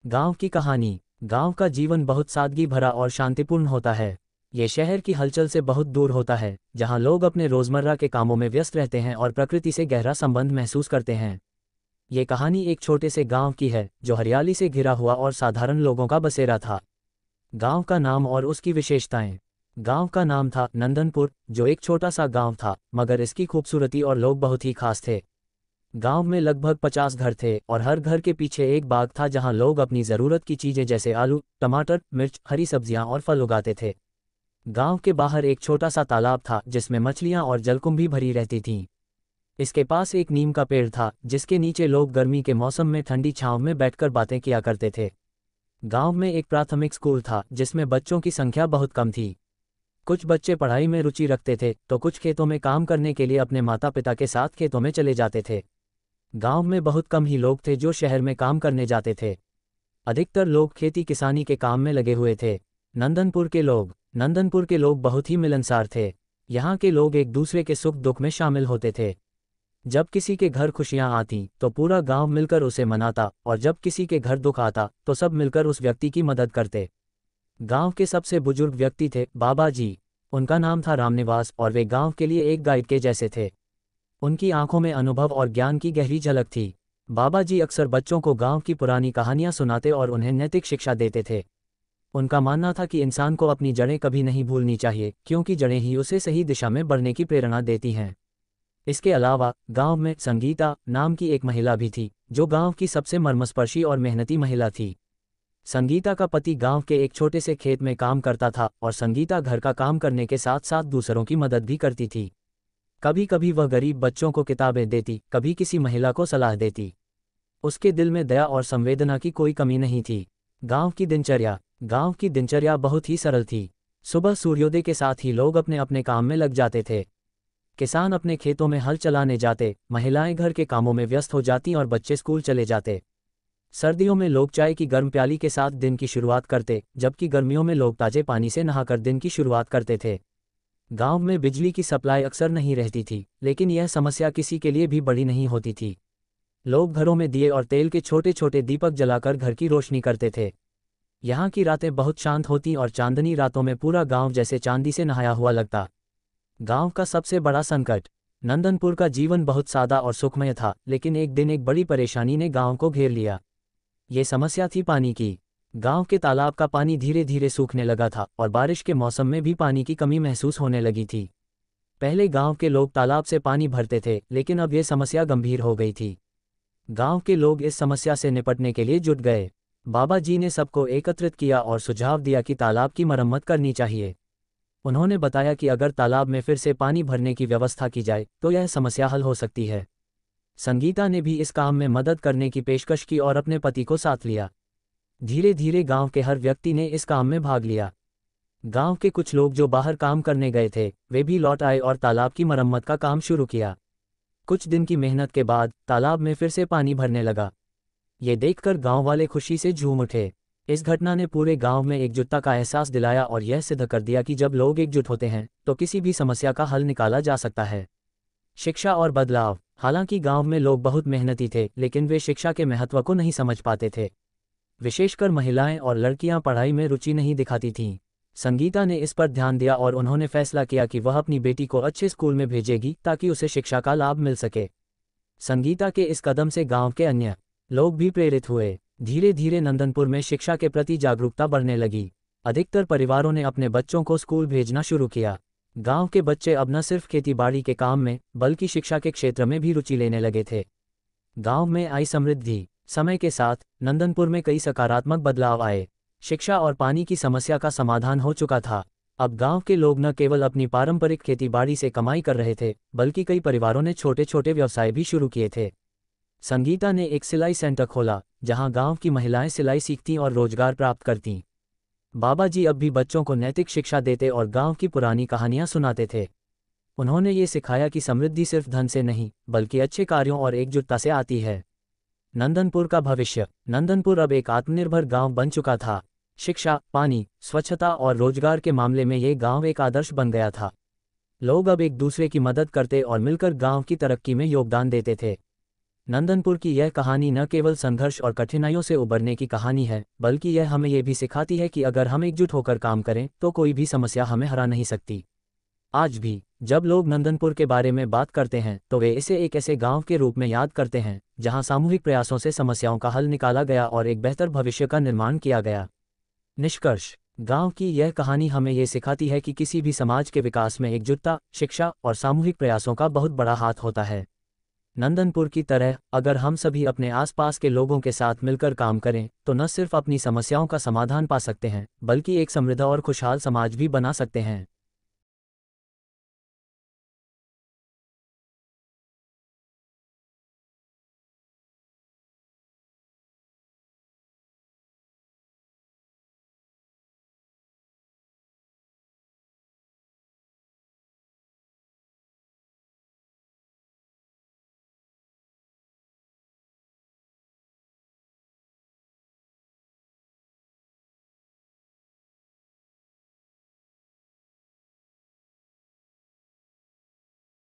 गांव की कहानी। गांव का जीवन बहुत सादगी भरा और शांतिपूर्ण होता है। ये शहर की हलचल से बहुत दूर होता है, जहां लोग अपने रोजमर्रा के कामों में व्यस्त रहते हैं और प्रकृति से गहरा संबंध महसूस करते हैं। ये कहानी एक छोटे से गांव की है, जो हरियाली से घिरा हुआ और साधारण लोगों का बसेरा था। गांव का नाम और उसकी विशेषताएं। गांव का नाम था नंदनपुर, जो एक छोटा सा गांव था, मगर इसकी खूबसूरती और लोग बहुत ही खास थे। गांव में लगभग 50 घर थे और हर घर के पीछे एक बाग था, जहां लोग अपनी ज़रूरत की चीज़ें जैसे आलू, टमाटर, मिर्च, हरी सब्जियां और फल उगाते थे। गांव के बाहर एक छोटा सा तालाब था, जिसमें मछलियां और जलकुंभी भरी रहती थीं। इसके पास एक नीम का पेड़ था, जिसके नीचे लोग गर्मी के मौसम में ठंडी छांव में बैठकर बातें किया करते थे। गांव में एक प्राथमिक स्कूल था, जिसमें बच्चों की संख्या बहुत कम थी। कुछ बच्चे पढ़ाई में रुचि रखते थे, तो कुछ खेतों में काम करने के लिए अपने माता पिता के साथ खेतों में चले जाते थे। गांव में बहुत कम ही लोग थे जो शहर में काम करने जाते थे। अधिकतर लोग खेती किसानी के काम में लगे हुए थे। नंदनपुर के लोग बहुत ही मिलनसार थे। यहाँ के लोग एक दूसरे के सुख दुख में शामिल होते थे। जब किसी के घर खुशियां आती तो पूरा गांव मिलकर उसे मनाता, और जब किसी के घर दुख आता तो सब मिलकर उस व्यक्ति की मदद करते। गांव के सबसे बुजुर्ग व्यक्ति थे बाबा जी। उनका नाम था रामनिवास, और वे गांव के लिए एक गाइड के जैसे थे। उनकी आंखों में अनुभव और ज्ञान की गहरी झलक थी। बाबा जी अक्सर बच्चों को गांव की पुरानी कहानियां सुनाते और उन्हें नैतिक शिक्षा देते थे। उनका मानना था कि इंसान को अपनी जड़ें कभी नहीं भूलनी चाहिए, क्योंकि जड़ें ही उसे सही दिशा में बढ़ने की प्रेरणा देती हैं। इसके अलावा गांव में संगीता नाम की एक महिला भी थी, जो गांव की सबसे मर्मस्पर्शी और मेहनती महिला थी। संगीता का पति गांव के एक छोटे से खेत में काम करता था, और संगीता घर का काम करने के साथ साथ दूसरों की मदद भी करती थी। कभी कभी वह गरीब बच्चों को किताबें देती, कभी किसी महिला को सलाह देती। उसके दिल में दया और संवेदना की कोई कमी नहीं थी। गांव की दिनचर्या बहुत ही सरल थी। सुबह सूर्योदय के साथ ही लोग अपने अपने काम में लग जाते थे। किसान अपने खेतों में हल चलाने जाते, महिलाएं घर के कामों में व्यस्त हो जाती और बच्चे स्कूल चले जाते। सर्दियों में लोग चाय की गर्म प्याली के साथ दिन की शुरुआत करते, जबकि गर्मियों में लोग ताजे पानी से नहाकर दिन की शुरुआत करते थे। गांव में बिजली की सप्लाई अक्सर नहीं रहती थी, लेकिन यह समस्या किसी के लिए भी बड़ी नहीं होती थी। लोग घरों में दिए और तेल के छोटे छोटे दीपक जलाकर घर की रोशनी करते थे। यहाँ की रातें बहुत शांत होती और चांदनी रातों में पूरा गांव जैसे चांदी से नहाया हुआ लगता। गांव का सबसे बड़ा संकट। नंदनपुर का जीवन बहुत सादा और सुखमय था, लेकिन एक दिन एक बड़ी परेशानी ने गांव को घेर लिया। ये समस्या थी पानी की। गांव के तालाब का पानी धीरे धीरे सूखने लगा था, और बारिश के मौसम में भी पानी की कमी महसूस होने लगी थी। पहले गांव के लोग तालाब से पानी भरते थे, लेकिन अब यह समस्या गंभीर हो गई थी। गांव के लोग इस समस्या से निपटने के लिए जुट गए। बाबा जी ने सबको एकत्रित किया और सुझाव दिया कि तालाब की मरम्मत करनी चाहिए। उन्होंने बताया कि अगर तालाब में फिर से पानी भरने की व्यवस्था की जाए तो यह समस्या हल हो सकती है। संगीता ने भी इस काम में मदद करने की पेशकश की और अपने पति को साथ लिया। धीरे धीरे गांव के हर व्यक्ति ने इस काम में भाग लिया। गांव के कुछ लोग जो बाहर काम करने गए थे, वे भी लौट आए और तालाब की मरम्मत का काम शुरू किया। कुछ दिन की मेहनत के बाद तालाब में फिर से पानी भरने लगा। ये देखकर गांव वाले खुशी से झूम उठे। इस घटना ने पूरे गांव में एकजुटता का एहसास दिलाया और यह सिद्ध कर दिया कि जब लोग एकजुट होते हैं तो किसी भी समस्या का हल निकाला जा सकता है। शिक्षा और बदलाव। हालांकि गांव में लोग बहुत मेहनती थे, लेकिन वे शिक्षा के महत्व को नहीं समझ पाते थे। विशेषकर महिलाएं और लड़कियां पढ़ाई में रुचि नहीं दिखाती थीं। संगीता ने इस पर ध्यान दिया और उन्होंने फैसला किया कि वह अपनी बेटी को अच्छे स्कूल में भेजेगी, ताकि उसे शिक्षा का लाभ मिल सके। संगीता के इस कदम से गांव के अन्य लोग भी प्रेरित हुए। धीरे धीरे नंदनपुर में शिक्षा के प्रति जागरूकता बढ़ने लगी। अधिकतर परिवारों ने अपने बच्चों को स्कूल भेजना शुरू किया। गांव के बच्चे अब न सिर्फ खेतीबाड़ी के काम में, बल्कि शिक्षा के क्षेत्र में भी रुचि लेने लगे थे। गांव में आई समृद्धि। समय के साथ नंदनपुर में कई सकारात्मक बदलाव आए। शिक्षा और पानी की समस्या का समाधान हो चुका था। अब गांव के लोग न केवल अपनी पारंपरिक खेतीबाड़ी से कमाई कर रहे थे, बल्कि कई परिवारों ने छोटे छोटे व्यवसाय भी शुरू किए थे। संगीता ने एक सिलाई सेंटर खोला, जहां गांव की महिलाएं सिलाई सीखतीं और रोजगार प्राप्त करतीं। बाबा जी अब भी बच्चों को नैतिक शिक्षा देते और गांव की पुरानी कहानियां सुनाते थे। उन्होंने ये सिखाया कि समृद्धि सिर्फ धन से नहीं, बल्कि अच्छे कार्यों और एकजुटता से आती है। नंदनपुर का भविष्य। नंदनपुर अब एक आत्मनिर्भर गांव बन चुका था। शिक्षा, पानी, स्वच्छता और रोजगार के मामले में ये गांव एक आदर्श बन गया था। लोग अब एक दूसरे की मदद करते और मिलकर गांव की तरक्की में योगदान देते थे। नंदनपुर की यह कहानी न केवल संघर्ष और कठिनाइयों से उबरने की कहानी है, बल्कि यह हमें ये भी सिखाती है कि अगर हम एकजुट होकर काम करें तो कोई भी समस्या हमें हरा नहीं सकती। आज भी जब लोग नंदनपुर के बारे में बात करते हैं तो वे इसे एक ऐसे गांव के रूप में याद करते हैं जहां सामूहिक प्रयासों से समस्याओं का हल निकाला गया और एक बेहतर भविष्य का निर्माण किया गया। निष्कर्ष, गांव की यह कहानी हमें ये सिखाती है कि किसी भी समाज के विकास में एकजुटता, शिक्षा और सामूहिक प्रयासों का बहुत बड़ा हाथ होता है। नंदनपुर की तरह अगर हम सभी अपने आसपास के लोगों के साथ मिलकर काम करें तो न सिर्फ अपनी समस्याओं का समाधान पा सकते हैं, बल्कि एक समृद्ध और खुशहाल समाज भी बना सकते हैं।